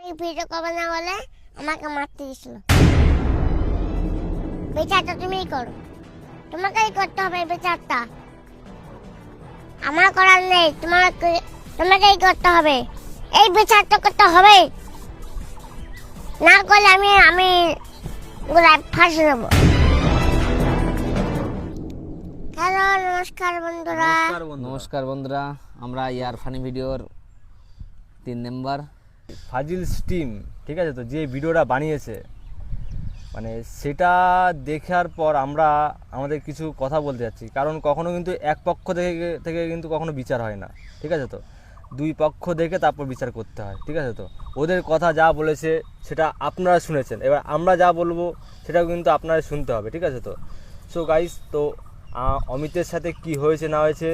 Video করবে না বলে আমাকে মারতে দিয়েছিল। বিচারটা তুমিই করো, তোমাকেই করতে হবে বিচারটা, আমার করার নেই। তোমাকেই করতে হবে, এই বিচারটা করতে হবে, না করলে আমি গোলায় ফাঁসি দেবো। হ্যালো, নমস্কার বন্ধুরা। নমস্কার বন্ধুরা, আমরা ইয়ার ফানি ভিডিওর 3 নম্বর ফাজিল স্টিম, ঠিক আছে তো, যে ভিডিওটা বানিয়েছে মানে সেটা দেখার পর আমরা আমাদের কিছু কথা বলতে যাচ্ছি। কারণ কখনো কিন্তু এক পক্ষ থেকে কিন্তু কখনো বিচার হয় না, ঠিক আছে তো, দুই পক্ষ দেখে তারপর বিচার করতে হয়, ঠিক আছে তো। ওদের কথা যা বলেছে সেটা আপনারা শুনেছেন, এবার আমরা যা বলবো সেটাও কিন্তু আপনারা শুনতে হবে, ঠিক আছে তো। সো গাইস, তো অমিতের সাথে কি হয়েছে না হয়েছে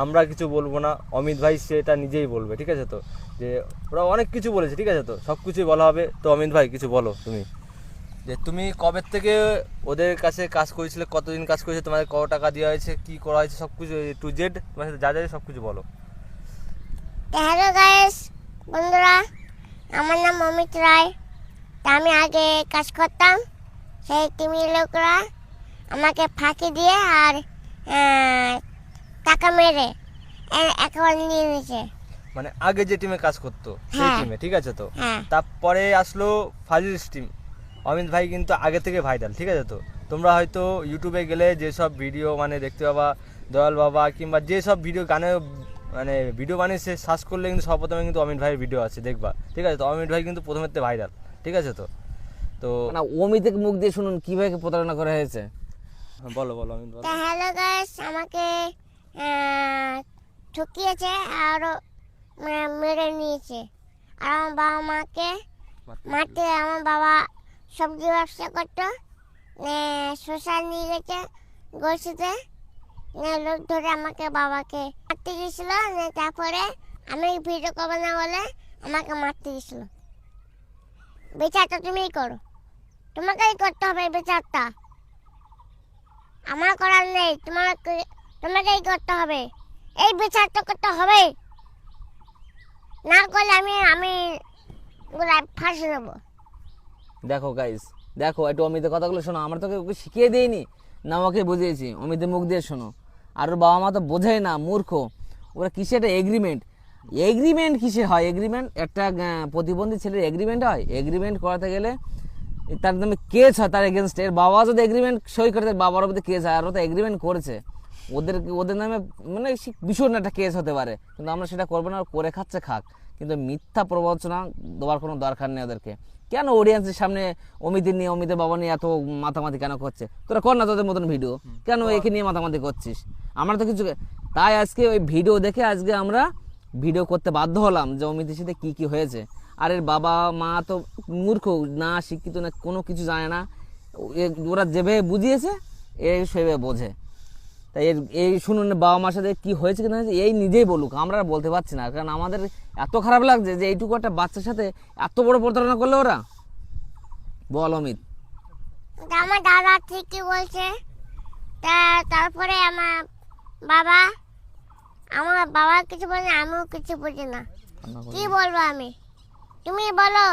আমরা কিছু বলবো না, অমিত ভাই সেটা নিজেই বলবে, ঠিক আছে তো। যে ওরা অনেক কিছু বলেছে, ঠিক আছে তো, সব কিছুই বলা হবে। তো অমিত ভাই কিছু বলো তুমি, যে তুমি কবে থেকে ওদের কাছে কাজ করেছিলে, কতদিন কাজ করেছে, তোমাদের কত টাকা দেওয়া হয়েছে, কি করা হয়েছে, সব কিছু টু জেড তোমার সাথে যা যা সব কিছু বলো। হ্যালো গাইস বন্ধুরা, আমার নাম অমিত রায়। তা আমি আগে কাজ করতাম, সেই টিমের লোকরা আমাকে ফাঁকি দিয়ে আর টাকা মেরে একেবারে নিয়ে নিয়েছে। মানে আগে যে টিমে কাজ করতো সেই টিমে, ঠিক আছে তো। তারপরে আসলো ফাজিল স্টিম। অমিত ভাই কিন্তু আগে থেকে ভাইরাল, ঠিক আছে তো। তোমরা হয়তো ইউটিউবে গেলে যেসব ভিডিও মানে দেখতে পাবা, দয়াল বাবা কিংবা যেসব ভিডিও গানে মানে ভিডিও বানিয়েছে, সার্চ করলে কিন্তু সর্বপ্রথমে কিন্তু অমিত ভাইয়ের ভিডিও আছে, দেখবা, ঠিক আছে তো। অমিত ভাই কিন্তু প্রথমের থেকে ভাইরাল, ঠিক আছে তো। তো না, অমিতের মুখ দিয়ে শুনুন কিভাবে প্রতারণা করা হয়েছে। বলো বলো অমিত বলো। হ্যালো গাইস, আমাকে ঠকিয়েছে আর মেরে নিয়েছে। আর আমার বাবা মাকে মারতে, আমার বাবা সবজি ব্যবসা করতো, শ্মশান নিয়ে গেছে গলসিতে, লোক ধরে আমাকে বাবাকে মারতে গেছিল। তারপরে আমি ভিডিও করবো না বলে আমাকে মারতে গেছিল। বিচারটা তুমিই করো, তোমাকেই করতে হবে বিচারটা, আমার করার নেই। তোমাকেই করতে হবে, এই বিচারটা করতে হবে, না করলে আমি গোলায় ফাঁসি দেবো। দেখো গাইস, দেখো একটু অমিতের কথাগুলো শোনো। আমরা তোকে ওকে শিখিয়ে দিইনি না, ওকে বুঝিয়েছি। অমিতের মুখ দিয়ে শোনো। আর ওর বাবা মা তো বোঝেই না, মূর্খ। ওরা কিসে একটা এগ্রিমেন্ট কিসে হয়? এগ্রিমেন্ট একটা প্রতিবন্ধী ছেলের এগ্রিমেন্ট হয়। এগ্রিমেন্ট করাতে গেলে তার নামে কেস হয়, তার এগেনস্ট। এর বাবা যদি এগ্রিমেন্ট সই করে, তার বাবার মধ্যে কেস হয়। আর ও তো এগ্রিমেন্ট করেছে, ওদের নামে মানে ভীষণ একটা কেস হতে পারে। কিন্তু আমরা সেটা করবো না, করে খাচ্ছে খাক। কিন্তু মিথ্যা প্রবঞ্চনা দেওয়ার কোনো দরকার নেই ওদেরকে। কেন অডিয়েন্সের সামনে অমিতের বাবা নিয়ে এত মাতামাতি কেন করছে? তোরা কর না তোদের মতন ভিডিও, কেন একে নিয়ে মাতামাতি করছিস? আমরা তো কিছু, তাই আজকে ওই ভিডিও দেখে আজকে আমরা ভিডিও করতে বাধ্য হলাম যে অমিতের সাথে কী কী হয়েছে। আর এর বাবা মা তো মূর্খ, না শিক্ষিত, না কোনো কিছু জানে না। ওরা যেভাবে বুঝিয়েছে সেভাবে বোঝে। তাই এই শুনুন বাবা মার সাথে কী হয়েছে কিনা হয়েছে এই নিজেই বলুক, আমরা বলতে পারছি না। কারণ আমাদের এত খারাপ লাগছে যে এইটুকু একটা বাচ্চার সাথে এত বড় প্রতারণা করলো ওরা। বল অমিত। আমার দাদা ঠিকই বলছে। তারপরে আমার বাবা কিছু বলে, আমিও কিছু বুঝি না। কি বলবো আমি? তুমি বলো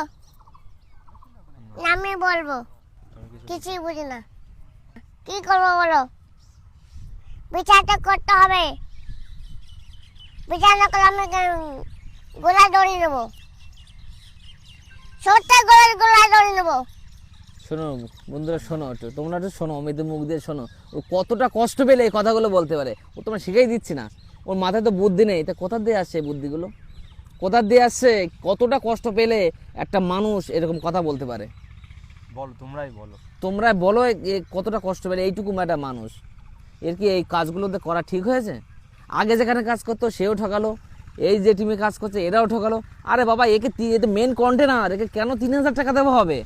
না আমি বলবো? কিছুই বুঝি না, কি করবো বলো? বিচারটা করতে হবে, বিচার না করলে আমি গোলা দড়ি নেবো, সত্যি গোলা দড়ি নেবো। শোনো বন্ধুরা, শোনো একটু, তোমরা একটু শোনো, অমিতের মুখ দিয়ে শোনো। ও কতটা কষ্ট পেলে এই কথাগুলো বলতে পারে। ও তোমরা শিখেই দিচ্ছি না, ওর মাথায় তো বুদ্ধি নেই। তা কোথা দিয়ে আসছে এই বুদ্ধিগুলো? কোথা দিয়ে আসছে? কতটা কষ্ট পেলে একটা মানুষ এরকম কথা বলতে পারে? বলো, তোমরাই বলো কতটা কষ্ট পেলে এইটুকু একটা মানুষ। এর কি এই কাজগুলোতে করা ঠিক হয়েছে? আগে যেখানে কাজ করতো সেও ঠকালো, এই যে টিমে কাজ করছে এরাও ঠকালো। আরে বাবা, এটা মেন কন্টেনার, একে কেন 3000 টাকা দেওয়া হবে?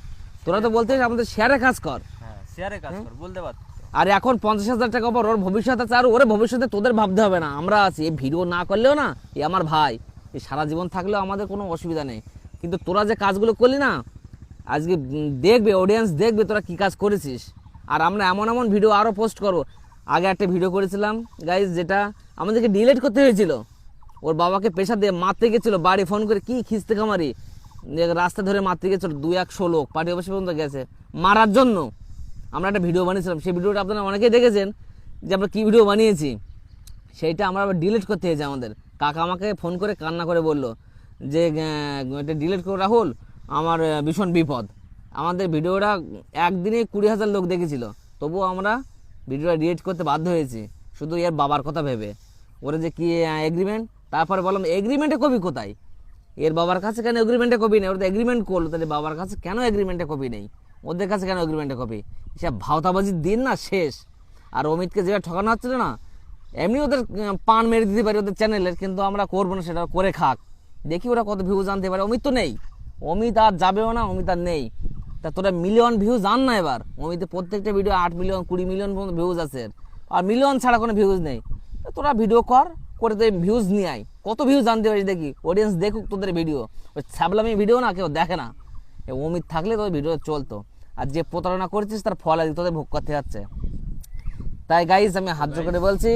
তোরা তো বলতে আমাদের শেয়ারে কাজ কর, বলতে পারতো। আর এখন 50,000 টাকা পর ওর ভবিষ্যৎ আছে। আর ওর ভবিষ্যতে তোদের ভাবতে হবে না, আমরা আছি। এই ভিডিও না করলেও না, এই আমার ভাই, এই সারা জীবন থাকলেও আমাদের কোনো অসুবিধা নেই। কিন্তু তোরা যে কাজগুলো করলি না, আজকে দেখবে, অডিয়েন্স দেখবে তোরা কি কাজ করেছিস। আর আমরা এমন এমন ভিডিও আরও পোস্ট করবো। আগে একটা ভিডিও করেছিলাম গাইজ, যেটা আমাদেরকে ডিলিট করতে হয়েছিল। ওর বাবাকে পেশা দিয়ে মারতে গেছিলো, বাড়ি ফোন করে কি খিস্তে কামারি, যে রাস্তা ধরে মারতে গেছিল 200 লোক, পার্টি অফিস পর্যন্ত গেছে মারার জন্য। আমরা একটা ভিডিও বানিয়েছিলাম, সেই ভিডিওটা আপনারা অনেকেই দেখেছেন যে আমরা কী ভিডিও বানিয়েছি। সেইটা আমরা আবার ডিলিট করতে হয়েছে আমাদের। কাকা আমাকে ফোন করে কান্না করে বলল যে এটা ডিলিট করে রাহুল, আমার ভীষণ বিপদ। আমাদের ভিডিওটা একদিনে 20,000 লোক দেখেছিল, তবুও আমরা ভিডিওটা ডিলিট করতে বাধ্য হয়েছি শুধু এর বাবার কথা ভেবে। ওরা যে কি এগ্রিমেন্ট, তারপরে বললাম এগ্রিমেন্টে কপি কোথায়, এর বাবার কাছে কেন এগ্রিমেন্টে কপি নেই? ওরা তো এগ্রিমেন্ট করলো, তাহলে বাবার কাছে কেন এগ্রিমেন্টে কপি নেই? ওদের কাছে কেন এগ্রিমেন্টে কপি? সে ভাওতাবাজির দিন না শেষ। আর অমিতকে যেটা ঠকানো হচ্ছিল না, এমনি ওদের পান মেরে দিতে পারি ওদের চ্যানেলের, কিন্তু আমরা করবো না, সেটা করে খাক, দেখি ওরা কত ভিউজ আনতে পারে। অমিত তো নেই, অমিত আর যাবেও না, অমিত আর নেই। তা তোরা মিলিয়ন ভিউজ আন না এবার। অমিতে প্রত্যেকটা ভিডিও 8 মিলিয়ন 20 মিলিয়ন পর্যন্ত ভিউজ আছে, আর মিলিয়ন ছাড়া কোনো ভিউজ নেই। তোরা ভিডিও করে তো ভিউজ নিয়ে আয়, কত ভিউজ আনতে পারিস দেখি, অডিয়েন্স দেখুক তোদের ভিডিও। ওই ছ্যাবলামি ভিডিও না কেউ দেখে না। অমিত থাকলে তোদের ভিডিও চলতো, আর যে প্রতারণা করছিস তার ফল আজকে তোদের ভোগ করতে যাচ্ছে। তাই গাইজ আমি হাত জোর করে বলছি,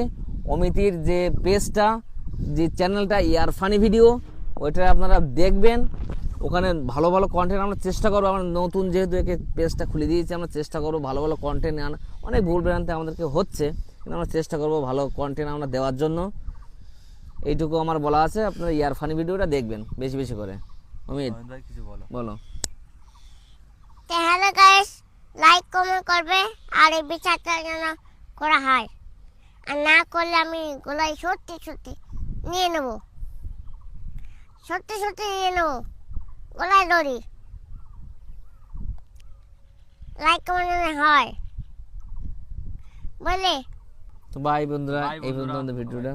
অমিতির যে পেজটা, যে চ্যানেলটা ইয়ার ফানি ভিডিও, ওইটা আপনারা দেখবেন। ওখানে ভালো ভালো কন্টেন্ট আমরা চেষ্টা করবো। আমরা নতুন যেহেতু একে পেজটা খুলে দিয়েছি, আমরা চেষ্টা করবো ভালো ভালো কন্টেন্ট আনা। অনেক ভুল ভ্রান্তি আমাদেরকে হচ্ছে, কিন্তু আমরা চেষ্টা করবো ভালো কন্টেন্ট আমরা দেওয়ার জন্য। এইটুকু আমার বলা আছে, আপনারা ইয়ার ফানি ভিডিওটা দেখবেন বেশি বেশি করে। অমিত ভাই কিছু বলো। বলো। হ্যালো গাইস, লাইক কমেন্ট করবে, আর এই বিচারটা যেন করা হয়, আর না করলে আমি গোলাই সত্যি সত্যি নিয়ে নেব, সত্যি সত্যি নিয়ে নেব, গোলায় দড়ি। লাইক কমেন্ট যেন হয় বলে। তো বাই বন্ধুরা, Bye এই বন্ধুরা। পর্যন্ত ভিডিওটা